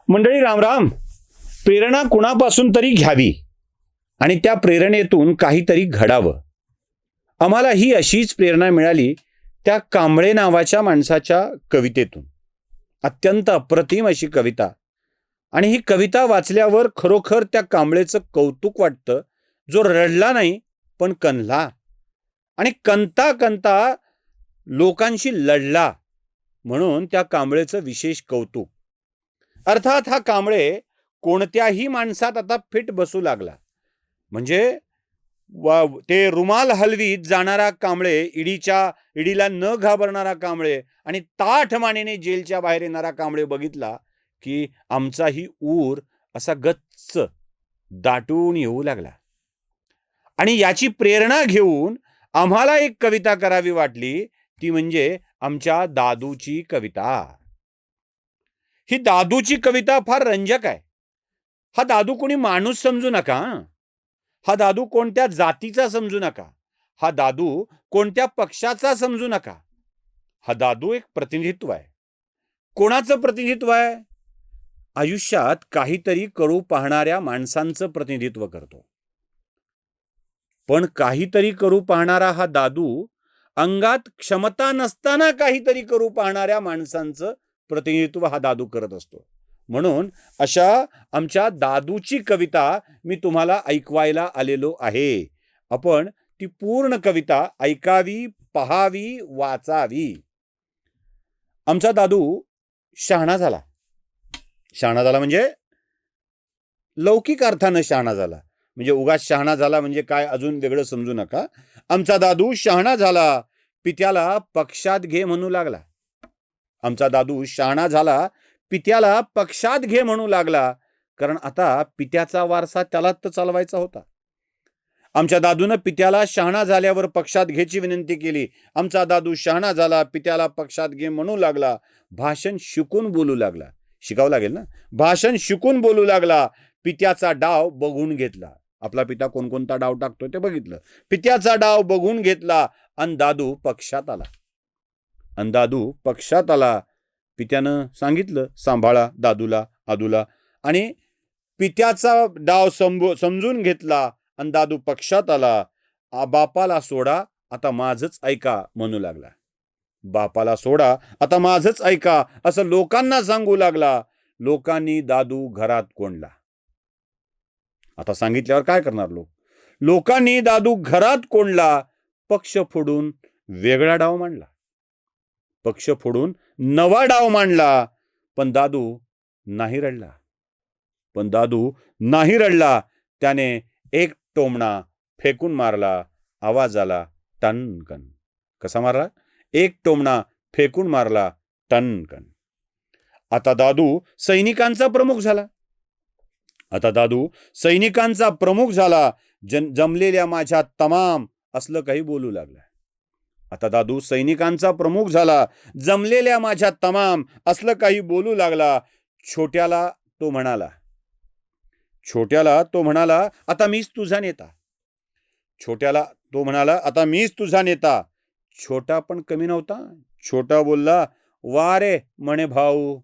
मंडळी रामराम. प्रेरणा कुणापासून तरी घ्यावी आणि त्या प्रेरणेतून काहीतरी घडावं. आम्हाला ही अशीच प्रेरणा मिळाली त्या कांबळे नावाच्या माणसाच्या कवितेतून. अत्यंत अप्रतिम अशी कविता. आणि ही कविता वाचल्यावर खरोखर त्या कांबळेचं कौतुक वाटतं, जो रडला नाही पण कणला, आणि कणता कणता लोकांशी लढला, म्हणून त्या कांबळेचं विशेष कौतुक. अर्थात हा कांबळे कोणत्याही माणसात आता फिट बसू लागला. म्हणजे ते रुमाल हलवीत जाणारा कांबळे, ईडीला न घाबरणारा कांबळे आणि ताठ मानेने जेलच्या बाहेर येणारा कांबळे बघितला की आमचाही ऊर असा गच्च दाटून येऊ लागला. आणि याची प्रेरणा घेऊन आम्हाला एक कविता करावी वाटली, ती म्हणजे आमच्या दादूची कविता. ही दादूची कविता फार रंजक आहे. हा दादू कोणी माणूस समजू नका. हा दादू कोणत्या जातीचा समजू नका. हा दादू कोणत्या पक्षाचा समजू नका. हा दादू एक प्रतिनिधित्व आहे. कोणाचं प्रतिनिधित्व आहे? आयुष्यात काहीतरी करू पाहणाऱ्या माणसांचं प्रतिनिधित्व करतो. पण काहीतरी करू पाहणारा हा दादू अंगात क्षमता नसताना काहीतरी करू पाहणाऱ्या माणसांचं प्रतिनिधित्व हा दादू करत असतो. म्हणून अशा आमच्या दादूची कविता मी तुम्हाला ऐकवायला आलेलो आहे. आपण ती पूर्ण कविता ऐकावी, पहावी, वाचावी. आमचा दादू शहाणा झाला. शहाणा झाला म्हणजे लौकिक अर्थानं शहाणा झाला. म्हणजे उगाच शहाणा झाला म्हणजे काय अजून वेगळं समजू नका. आमचा दादू शहाणा झाला, पित्याला पक्षात घे म्हणू लागला. आमचा दादू शहाणा झाला, पित्याला पक्षात घे म्हणू लागला. कारण आता पित्याचा वारसा त्यालाच तर चालवायचा होता. आमच्या दादूनं पित्याला शहाणा झाल्यावर पक्षात घ्यायची विनंती केली. आमचा दादू शहाणा झाला, पित्याला पक्षात घे म्हणू लागला. भाषण शिकून बोलू लागला. शिकावं लागेल ना. भाषण शिकून बोलू लागला. पित्याचा डाव बघून घेतला. आपला पिता कोणकोणता डाव टाकतोय ते बघितलं. पित्याचा डाव बघून घेतला आणि दादू पक्षात आला. पित्यानं सांगितलं, सांभाळा दादूला, आदूला. आणि पित्याचा डाव समजून घेतला आणि दादू पक्षात आला. बापाला सोडा, आता माझंच ऐका म्हणू लागला. बापाला सोडा, आता माझंच ऐका असं लोकांना सांगू लागला. लोकांनी दादू घरात कोंडला. आता सांगितल्यावर काय करणार लोक? लोकांनी दादू घरात कोंडला. पक्ष फोडून वेगळा डाव मांडला. पक्ष फोडून नवा डाव मांडला. पण दादू नाही रडला. त्याने एक टोमणा फेकून मारला. आवाज आला टनकन. कसा मारला? एक टोमणा फेकून मारला, टनकन. आता दादू सैनिकांचा प्रमुख झाला. जमलेल्या माझ्या तमाम असलं काही बोलू लागला. आता दादू सैनिकांचा प्रमुख झाला. जमलेल्या माझ्या तमाम असलं काही बोलू लागला. छोट्याला तो म्हणाला, आता मीच तुझा नेता. छोटा पण कमी नव्हता. छोटा बोलला, वा रे म्हणे भाऊ,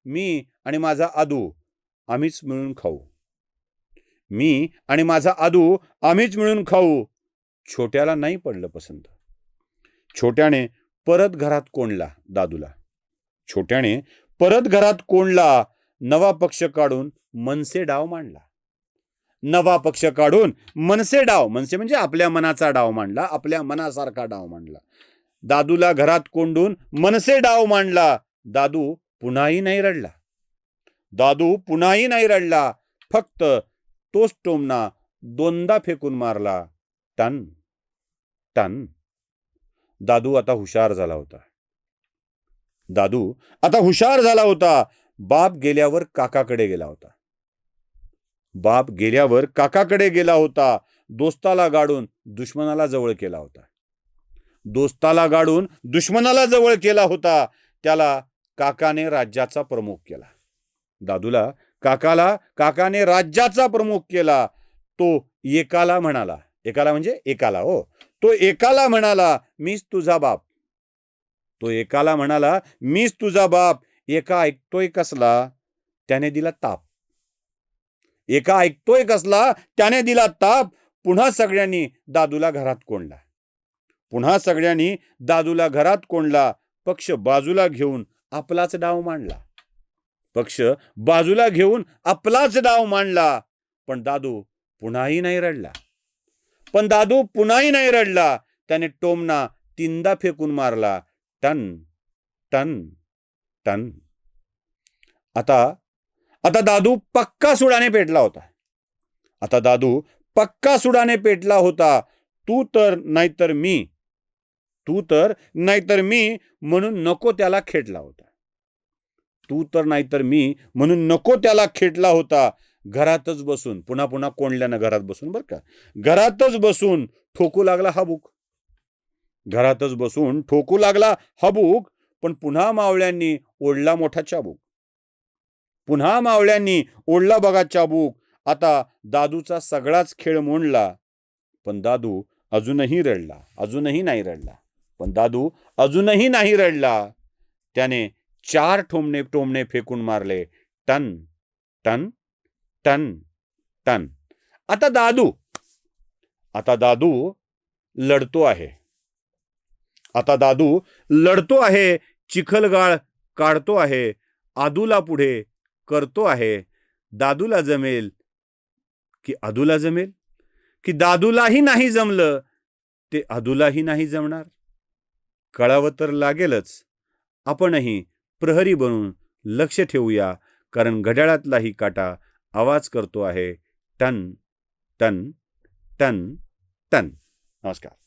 मी आणि माझा आदू आम्हीच मिळून खाऊ. छोट्याला नाही पडलं पसंत. छोट्याने परत घरात कोंडला दादूला. नवा पक्ष काढून मनसे डाव मांडला. मनसे म्हणजे आपल्या मनाचा डाव मांडला. आपल्या मनासारखा डाव मांडला. दादूला घरात कोंडून मनसे डाव मांडला. दादू पुन्हाही नाही रडला. फक्त तोच टोमणा दोनदा फेकून मारला. टन टन. दादू आता हुशार झाला होता. बाप गेल्यावर काकाकडे गेला होता. दोस्ताला गाडून दुश्मनाला जवळ केला होता. त्याला काकाने राज्याचा प्रमुख केला. दादूला काकाने राज्याचा प्रमुख केला. तो एकाला म्हणाला, मीच तुझा बाप. एका ऐकतोय कसला त्याने दिला ताप. एका ऐकतोय कसला त्याने दिला ताप. पुन्हा सगळ्यांनी दादूला घरात कोंडला. पुन्हा सगळ्यांनी दादूला घरात कोंडला. पक्ष बाजूला घेऊन आपलाच डाव मांडला. पक्ष बाजूला घेऊन आपलाच डाव मांडला. पण दादू पुन्हाही नाही रडला. पण दादू पुन्हाही नाही रडला. त्याने टोमणा 3दा फेकून मारला. टन टन टन. आता दादू पक्का सुडाने पेटला होता. आता दादू पक्का सुडाने पेटला होता. तू तर नाहीतर मी म्हणून नको त्याला खेटला होता. तू तर नाहीतर मी म्हणून नको त्याला खेटला होता. घरातच बसून पुन्हा पुन्हा कोंडल्यानं घरात बसून बरं का, घरातच बसून ठोकू लागला हाबूक. घरातच बसून ठोकू लागला हाबूक. पण पुन्हा मावळ्यांनी ओढला मोठा चाबूक. पुन्हा मावळ्यांनी ओढला बघा चाबूक. आता दादूचा सगळाच खेळ मोडला. पण दादू अजूनही रडला. अजूनही नाही रडला. पण दादू अजूनही नाही रडला. त्याने 4 टोमणे फेकून मारले. टन टन टन टन. आता दादू लढतो आहे. आता दादू लढतो आहे. चिखलगाळ काढतो आहे. आदूला पुढे करतो आहे. दादूला जमेल की आदूला जमेल, की दादूलाही नाही जमलं ते आदूलाही नाही जमणार. कळावं तर लागेलच. आपणही प्रहरी बनून लक्ष ठेवूया. कारण घड्याळातलाही काटा आवाज करतो आहे. टन टन टन टन. नमस्कार.